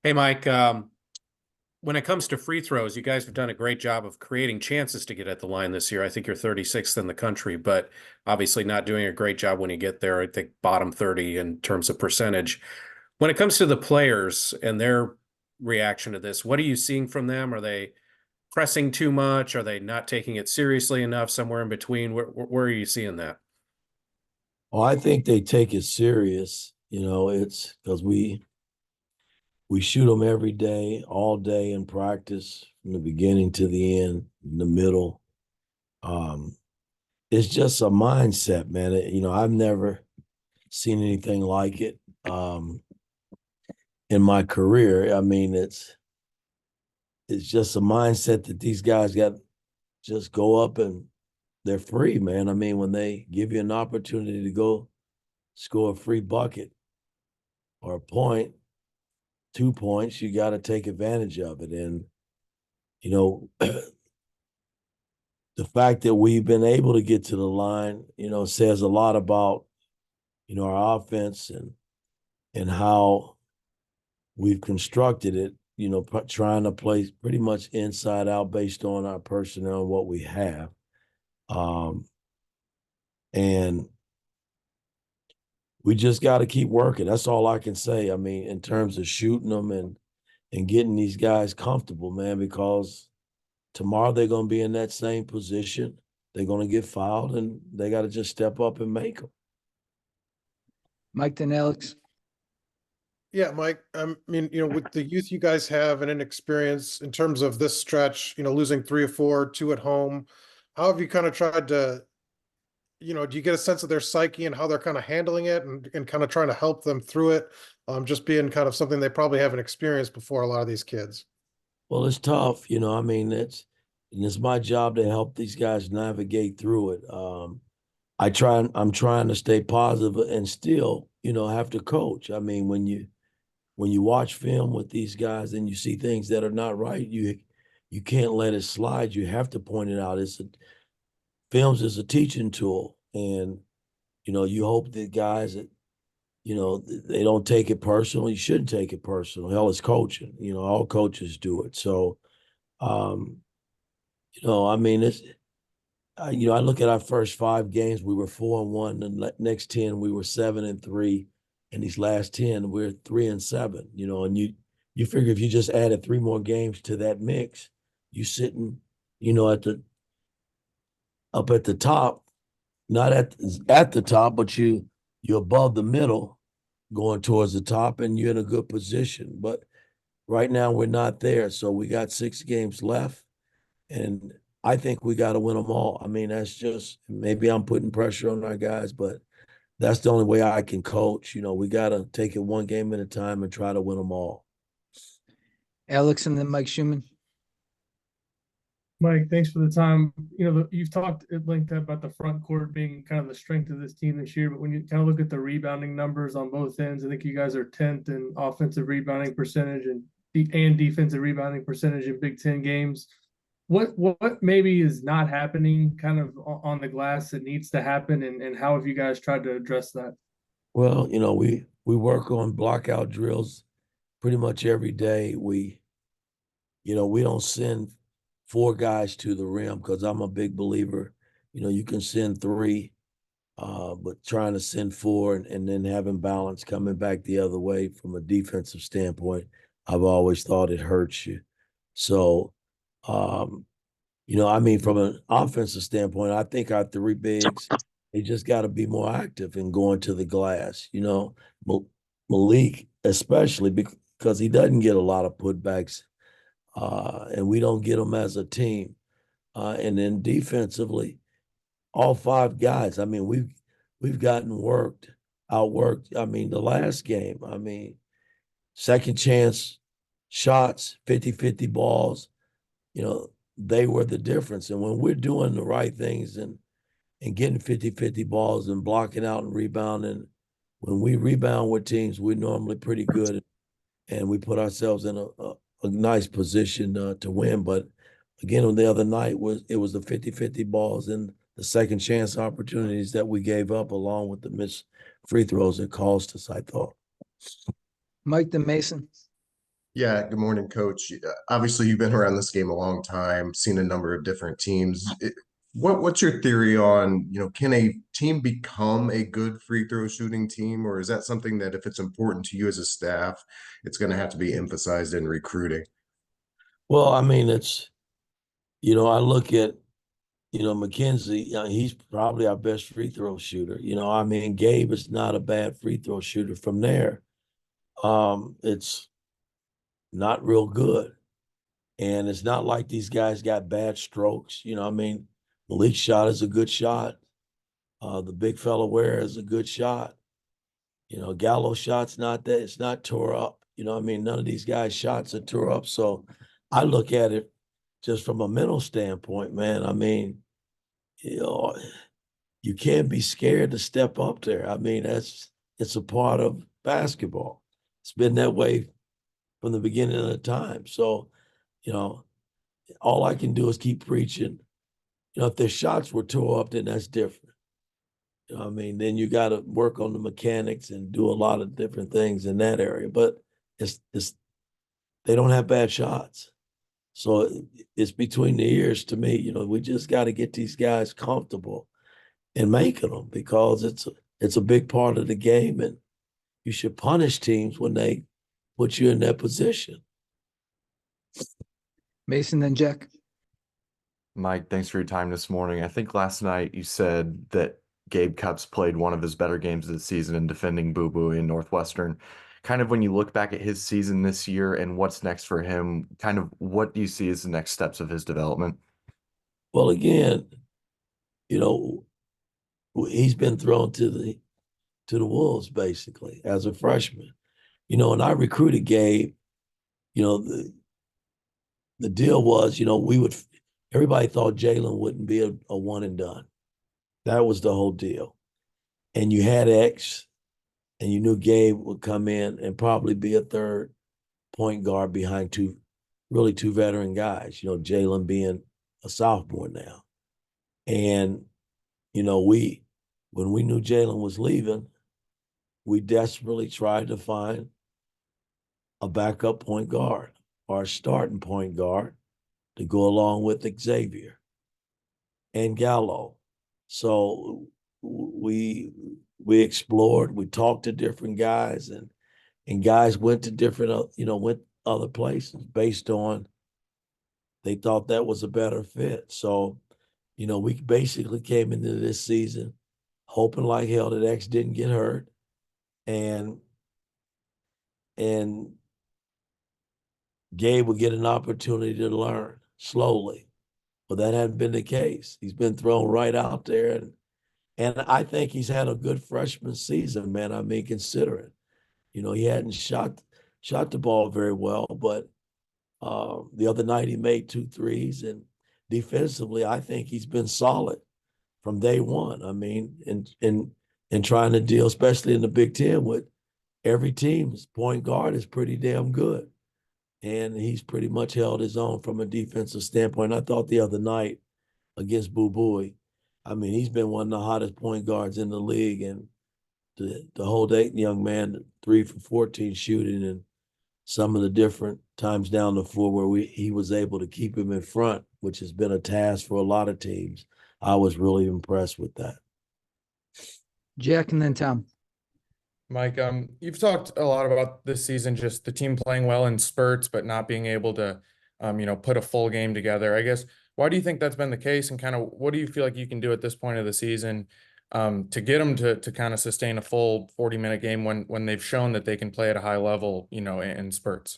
Hey, Mike, when it comes to free throws, you guys have done a great job of creating chances to get at the line this year. I think you're 36th in the country, but obviously not doing a great job when you get there. I think bottom 30 in terms of percentage. When it comes to the players and their reaction to this, what are you seeing from them? Are they pressing too much? Are they not taking it seriously enough? Somewhere in between? Where are you seeing that? Oh, I think they take it serious. It's because we shoot them every day, all day in practice, from the beginning to the end, in the middle. Um, it's just a mindset, man. I've never seen anything like it in my career. I mean, it's just a mindset that these guys got. Just go up and they're free, man. I mean, when they give you an opportunity to go score a free bucket or a point, 2 points, you got to take advantage of it. And, you know, the fact that we've been able to get to the line, says a lot about, our offense and how we've constructed it, trying to play pretty much inside out based on our personnel and what we have. Um, and we just got to keep working. That's all I can say. I mean, in terms of shooting them and getting these guys comfortable, man, because tomorrow they're going to be in that same position. They're going to get fouled, and they got to just step up and make them. Mike, then Alex. Yeah, Mike, I mean, with the youth you guys have and inexperience in terms of this stretch, losing three or four, two at home, how have you kind of tried to, do you get a sense of their psyche and how they're kind of handling it and kind of trying to help them through it? Just being kind of something they probably haven't experienced before, a lot of these kids. Well, it's tough, I mean, it's my job to help these guys navigate through it. I'm trying to stay positive and still, have to coach. I mean, when you watch film with these guys and you see things that are not right, you can't let it slide. You have to point it out. Films is a teaching tool, and you hope that guys that they don't take it personal. You shouldn't take it personal. Hell, it's coaching. All coaches do it. So, um, I mean, I look at our first 5 games. We were 4-1, and the next 10 we were 7-3, and these last 10 we're 3-7. And you figure if you just added 3 more games to that mix, you sitting, at the up at the top, not at the top, but you're above the middle, going towards the top, and you're in a good position. But right now we're not there, so we got 6 games left, and I think we got to win them all. I mean, that's just maybe I'm putting pressure on our guys, but that's the only way I can coach. We got to take it one game at a time and try to win them all. Alex, and then Mike Schumann. Mike, thanks for the time. You've talked at length about the front court being kind of the strength of this team this year, but when you kind of look at the rebounding numbers on both ends, I think you guys are 10th in offensive rebounding percentage and defensive rebounding percentage in Big Ten games. What maybe is not happening kind of on the glass that needs to happen, and how have you guys tried to address that? Well, we work on blockout drills pretty much every day. We don't send 4 guys to the rim because I'm a big believer. You can send 3, but trying to send 4 and then having balance coming back the other way from a defensive standpoint, I've always thought it hurts you. So, I mean, from an offensive standpoint, I think our 3 bigs, they just got to be more active and going to the glass. Malik, especially because he doesn't get a lot of putbacks, and we don't get them as a team. And then defensively, all 5 guys. I mean, we've gotten outworked. I mean, the last game, I mean, second chance shots, 50-50 balls, they were the difference. And when we're doing the right things and getting 50-50 balls and blocking out and rebounding, when we rebound with teams, we're normally pretty good, and we put ourselves in a nice position to win. But again, on the other night, it was the 50-50 balls and the second chance opportunities that we gave up, along with the missed free throws that cost us, I thought. Mike, then Mason. Yeah, good morning, Coach. Obviously, you've been around this game a long time, seen a number of different teams. What's your theory on, can a team become a good free throw shooting team, or is that something that if it's important to you as a staff, it's going to have to be emphasized in recruiting? Well, I mean, I look at, McKenzie, he's probably our best free throw shooter. I mean, Gabe is not a bad free throw shooter from there. It's not real good. And it's not like these guys got bad strokes. I mean, Malik's shot is a good shot. The big fella Ware is a good shot. Gallo's shot's not that, it's not tore up. I mean, none of these guys' shots are tore up. So I look at it just from a mental standpoint, man. I mean, you know, you can't be scared to step up there. I mean, it's a part of basketball. It's been that way from the beginning of the time. So, you know, all I can do is keep preaching. If their shots were tore up, then that's different. I mean, then you got to work on the mechanics and do a lot of different things in that area. But it's they don't have bad shots. So it's between the ears to me. We just got to get these guys comfortable in making them because it's a big part of the game, and you should punish teams when they put you in that position. Mason, then Jack. Mike, thanks for your time this morning. I think last night you said that Gabe Cupps played one of his better games of the season in defending Boo Boo in Northwestern. Kind of when you look back at his season this year and what's next for him, kind of what do you see as the next steps of his development? Well, again, he's been thrown to the wolves basically as a freshman. And I recruited Gabe. The deal was, everybody thought Jalen wouldn't be a one and done. That was the whole deal. And you had X, and you knew Gabe would come in and probably be a third point guard behind two veteran guys, Jalen being a sophomore now. And, when we knew Jalen was leaving, we desperately tried to find a backup point guard or a starting point guard to go along with Xavier and Gallo. So we explored, we talked to different guys, and guys went to different, went other places based on they thought that was a better fit. So, we basically came into this season hoping like hell that X didn't get hurt, and Gabe would get an opportunity to learn slowly. But that hadn't been the case. He's been thrown right out there, and I think he's had a good freshman season, man. I mean, considering, he hadn't shot the ball very well, but the other night he made 2 threes, and defensively, I think he's been solid from day one. I mean, in trying to deal, especially in the Big Ten, with every team's point guard is pretty damn good. And he's pretty much held his own from a defensive standpoint. I thought the other night against Boo Booey, I mean, he's been one of the hottest point guards in the league, and the whole day, young man, 3 for 14 shooting, and some of the different times down the floor where he was able to keep him in front, which has been a task for a lot of teams. I was really impressed with that. Jack, and then Tom. Mike, you've talked a lot about this season, just the team playing well in spurts, but not being able to, put a full game together. I guess, why do you think that's been the case, and kind of what do you feel like you can do at this point of the season to get them to kind of sustain a full 40-minute game when they've shown that they can play at a high level, in spurts?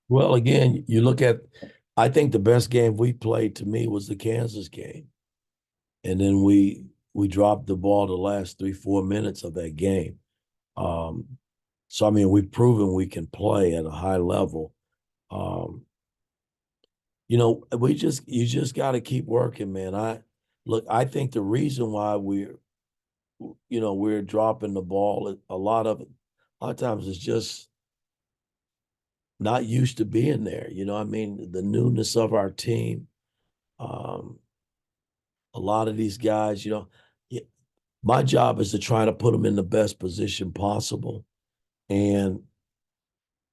Well, again, you look at, I think the best game we played to me was the Kansas game. And then we dropped the ball the last 3-4 minutes of that game. So I mean, we've proven we can play at a high level. You just got to keep working, man. I think the reason why we're dropping the ball, a lot of times it's just not used to being there. I mean, the newness of our team. A lot of these guys, my job is to try to put them in the best position possible. And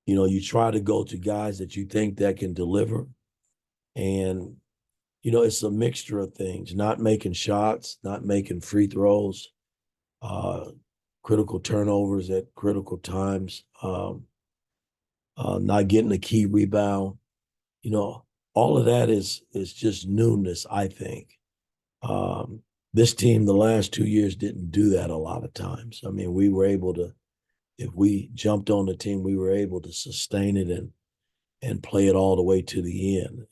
you know, you try to go to guys that you think that can deliver. And, you know, it's a mixture of things, not making shots, not making free throws, critical turnovers at critical times, not getting a key rebound. You know, all of that is just newness, I think. This team the last 2 years didn't do that a lot of times. I mean, we were able to, if we jumped on the team, we were able to sustain it and play it all the way to the end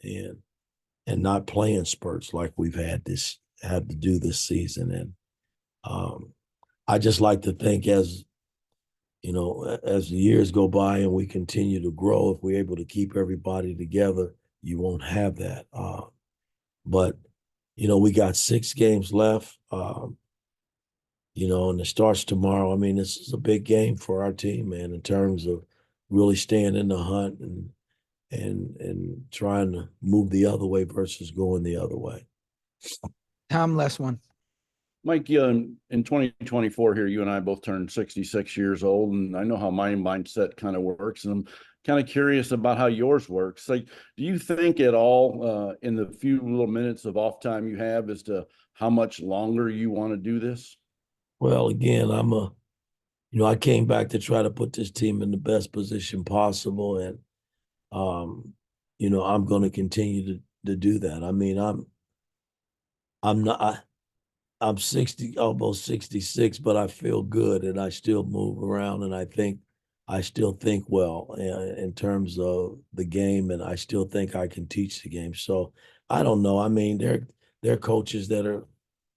and not play in spurts like we've had to do this season. And I just like to think, as you know, as the years go by and we continue to grow, if we're able to keep everybody together, you won't have that. But you know, we got 6 games left. You know, and it starts tomorrow. I mean, this is a big game for our team, man, in terms of really staying in the hunt and trying to move the other way versus going the other way. Tom, last one. Mike, in 2024 here, you and I both turned 66 years old, and I know how my mindset kind of works, and I'm kind of curious about how yours works. Like, do you think at all in the few little minutes of off time you have as to how much longer you want to do this? Well, again, you know, I came back to try to put this team in the best position possible, and you know, I'm going to continue to do that. I mean, I'm 60, almost 66, but I feel good and I still move around, and I still think well in terms of the game, and I still think I can teach the game. So I don't know. I mean, there are coaches that are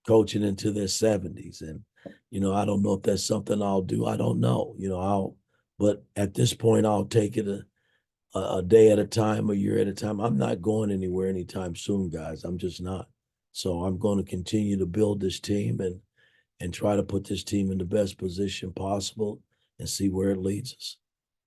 coaching into their 70s, and you know, I don't know if that's something I'll do. I don't know. You know, but at this point, I'll take it a day at a time, a year at a time. I'm not going anywhere anytime soon, guys. I'm just not. So I'm going to continue to build this team and try to put this team in the best position possible and see where it leads us.